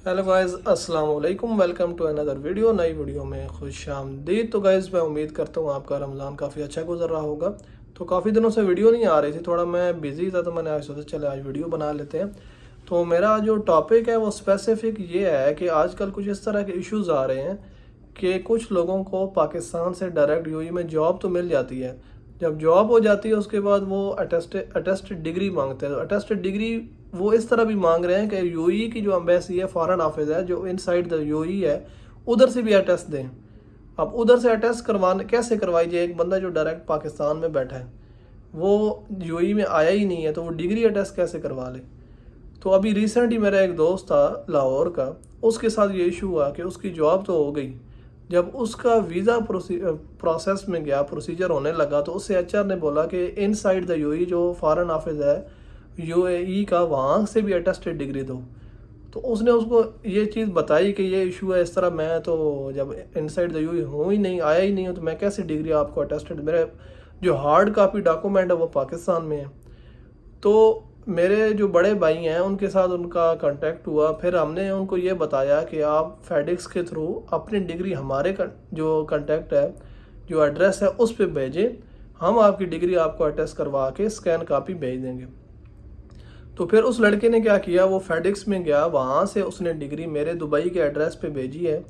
Hello guys, अस्सलाम वालेकुम। Welcome to another video. नई वीडियो में खुश आमदीद। तो गाइस, मैं उम्मीद करता हूँ आपका रमज़ान काफ़ी अच्छा गुजर रहा होगा। तो काफ़ी दिनों से वीडियो नहीं आ रही थी, थोड़ा मैं बिज़ी था, तो मैंने आज सोचा चले आज वीडियो बना लेते हैं। तो मेरा जो टॉपिक है वो स्पेसिफिक ये है कि आजकल कुछ इस तरह के इश्यूज़ आ रहे हैं कि कुछ लोगों को पाकिस्तान से डायरेक्ट यूएई में जॉब तो मिल जाती है। जब जॉब हो जाती है उसके बाद वो अटेस्टेड डिग्री मांगते हैं। तो अटेस्टेड डिग्री वो इस तरह भी मांग रहे हैं कि यूएई की जो एम्बेसी है, फॉरेन ऑफिस है जो इनसाइड द यूएई है, उधर से भी अटेस्ट दें। अब उधर से अटेस्ट करवाने कैसे करवाई जाए? एक बंदा जो डायरेक्ट पाकिस्तान में बैठा है, वो यूएई में आया ही नहीं है, तो वो डिग्री अटेस्ट कैसे करवा ले? तो अभी रिसेंट ही मेरा एक दोस्त था लाहौर का, उसके साथ ये इशू हुआ कि उसकी जॉब तो हो गई, जब उसका वीज़ा प्रोसेस में गया, प्रोसीजर होने लगा, तो उससे एचआर ने बोला कि इनसाइड द यूएई जो फॉरेन ऑफिस है यूएई का, वहाँ से भी अटेस्टेड डिग्री दो। तो उसने उसको ये चीज़ बताई कि ये इशू है इस तरह, मैं तो जब इनसाइड द यूएई हूँ ही नहीं, आया ही नहीं हूँ, तो मैं कैसे डिग्री आपको अटेस्टेड, मेरे जो हार्ड कापी डॉक्यूमेंट है वो पाकिस्तान में है। तो मेरे जो बड़े भाई हैं उनके साथ उनका कांटेक्ट हुआ, फिर हमने उनको ये बताया कि आप फेडेक्स के थ्रू अपनी डिग्री हमारे जो कांटेक्ट है, जो एड्रेस है, उस पर भेजें, हम आपकी डिग्री आपको अटेस्ट करवा के स्कैन कापी भेज देंगे। तो फिर उस लड़के ने क्या किया, वो फेडेक्स में गया, वहाँ से उसने डिग्री मेरे दुबई के एड्रेस पे भेजी है,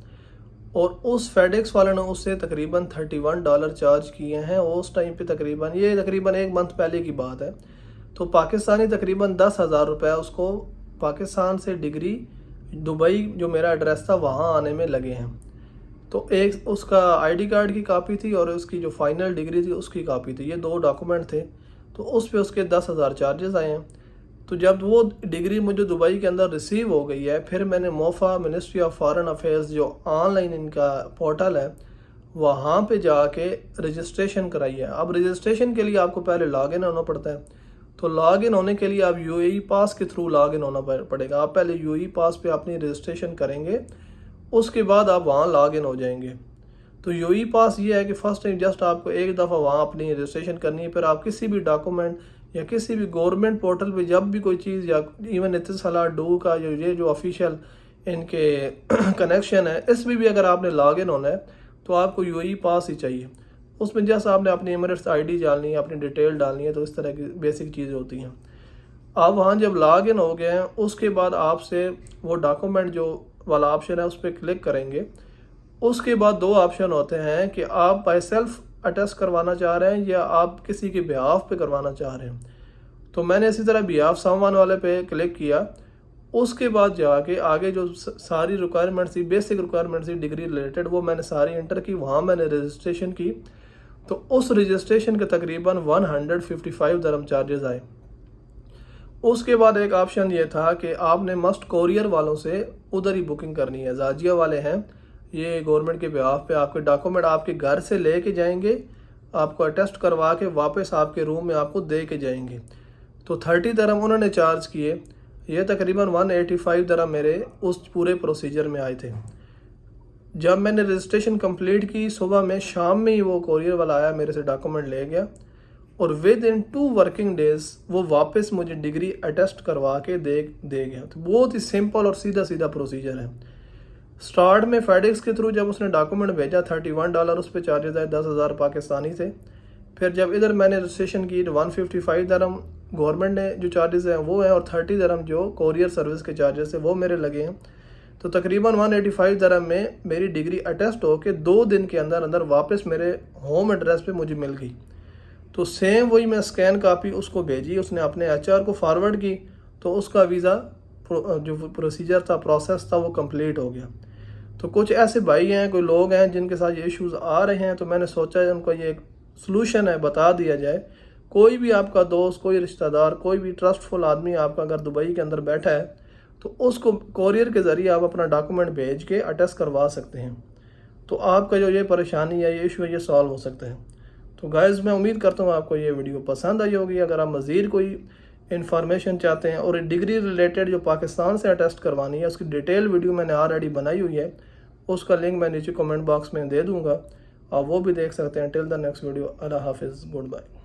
और उस फेडेक्स वाले ने उससे तकरीबन $31 चार्ज किए हैं उस टाइम पे। तकरीबन एक मंथ पहले की बात है। तो पाकिस्तानी तकरीबन 10,000 रुपये उसको पाकिस्तान से डिग्री दुबई जो मेरा एड्रेस था वहाँ आने में लगे हैं। तो एक उसका आईडी कार्ड की कापी थी और उसकी जो फाइनल डिग्री थी उसकी कापी थी, ये दो डॉक्यूमेंट थे। तो उस पे उसके 10,000 चार्जेस आए हैं। तो जब वो डिग्री मुझे दुबई के अंदर रिसीव हो गई है, फिर मैंने MOFA ministry of foreign affairs जो ऑनलाइन इनका पोर्टल है वहाँ पे जाके रजिस्ट्रेशन कराई है। अब रजिस्ट्रेशन के लिए आपको पहले लॉगिन होना पड़ता है। तो लॉगिन होने के लिए आप यूएई पास के थ्रू लॉगिन होना पड़ेगा। आप पहले यूएई पास पे अपनी रजिस्ट्रेशन करेंगे, उसके बाद आप वहाँ लॉगिन हो जाएंगे। तो यूएई पास ये है कि फर्स्ट टाइम जस्ट आपको एक दफ़ा वहाँ अपनी रजिस्ट्रेशन करनी है, फिर आप किसी भी डॉक्यूमेंट या किसी भी गवर्नमेंट पोर्टल पे जब भी कोई चीज़, या इवन इत्तिसालात डू का जो ऑफिशियल इनके कनेक्शन है, इसमें भी अगर आपने लॉगिन होना है तो आपको यूएई पास ही चाहिए। उसमें जस्ट आपने अपनी एमिरेट्स आईडी डालनी है, अपनी डिटेल डालनी है। तो इस तरह की बेसिक चीज़ें होती हैं। आप वहाँ जब लॉगिन हो गए हैं, उसके बाद आपसे वो डॉक्यूमेंट जो वाला ऑप्शन है उस पर क्लिक करेंगे। उसके बाद दो ऑप्शन होते हैं कि आप बाय सेल्फ अटेस्ट करवाना चाह रहे हैं या आप किसी के बिहाफ पे करवाना चाह रहे हैं। तो मैंने इसी तरह बिहाफ सामान वाले पे क्लिक किया। उसके बाद जाके आगे जो सारी रिक्वायरमेंट्स थी, बेसिक रिक्वायरमेंट्स थी डिग्री रिलेटेड, वो मैंने सारी इंटर की, वहाँ मैंने रजिस्ट्रेशन की। तो उस रजिस्ट्रेशन के तकरीबन 155 दरम चार्जेस आए। उसके बाद एक ऑप्शन ये था कि आपने मस्ट कोरियर वालों से उधर ही बुकिंग करनी है। जाजिया वाले हैं, ये गवर्नमेंट के बिहाफ पे आपके डॉक्यूमेंट आपके घर से ले के जाएंगे, आपको अटेस्ट करवा के वापस आपके रूम में आपको दे के जाएंगे। तो 30 दरम उन्होंने चार्ज किए। ये तकरीबन 185 दरम मेरे उस पूरे प्रोसीजर में आए थे। जब मैंने रजिस्ट्रेशन कंप्लीट की, सुबह में शाम में ही वो कोरियर वाला आया, मेरे से डॉक्यूमेंट ले गया, और विद इन 2 वर्किंग डेज वो वापस मुझे डिग्री अटेस्ट करवा के दे गया। तो बहुत ही सिंपल और सीधा सीधा प्रोसीजर है। स्टार्ट में फेडेक्स के थ्रू जब उसने डॉक्यूमेंट भेजा, $31 उस पर चार्जेस आए, 10,000 पाकिस्तानी थे। फिर जब इधर मैंने रजिस्ट्रेशन की तो 155 दरम गवर्नमेंट ने जो चार्जेस हैं वो हैं, और 30 दरम जो कोरियर सर्विस के चार्जेस हैं वो मेरे लगे हैं। तो तकरीबन 185 दरम में मेरी डिग्री अटेस्ट होके 2 दिन के अंदर अंदर वापस मेरे होम एड्रेस पे मुझे मिल गई। तो सेम वही मैं स्कैन कापी उसको भेजी, उसने अपने एचआर को फॉरवर्ड की, तो उसका वीज़ा जो प्रोसीजर था, प्रोसेस था, वो कंप्लीट हो गया। तो कुछ ऐसे भाई हैं, कोई लोग हैं जिनके साथ ये इश्यूज़ आ रहे हैं, तो मैंने सोचा उनको ये एक सलूशन है बता दिया जाए। कोई भी आपका दोस्त, कोई रिश्तेदार, कोई भी ट्रस्टफुल आदमी आपका अगर दुबई के अंदर बैठा है, तो उसको कोरियर के ज़रिए आप अपना डॉक्यूमेंट भेज के अटेस्ट करवा सकते हैं। तो आपका जो ये परेशानी है, ये इशू है, ये सॉल्व हो सकते हैं। तो गाइस, मैं उम्मीद करता हूँ आपको ये वीडियो पसंद आई होगी। अगर आप मज़ीद कोई इन्फॉर्मेशन चाहते हैं और डिग्री रिलेटेड जो पाकिस्तान से अटेस्ट करवानी है, उसकी डिटेल वीडियो मैंने ऑलरेडी बनाई हुई है, उसका लिंक मैं नीचे कमेंट बॉक्स में दे दूँगा, आप वो भी देख सकते हैं। टिल द नेक्स्ट वीडियो, अल्लाह हाफिज़, गुड बाय।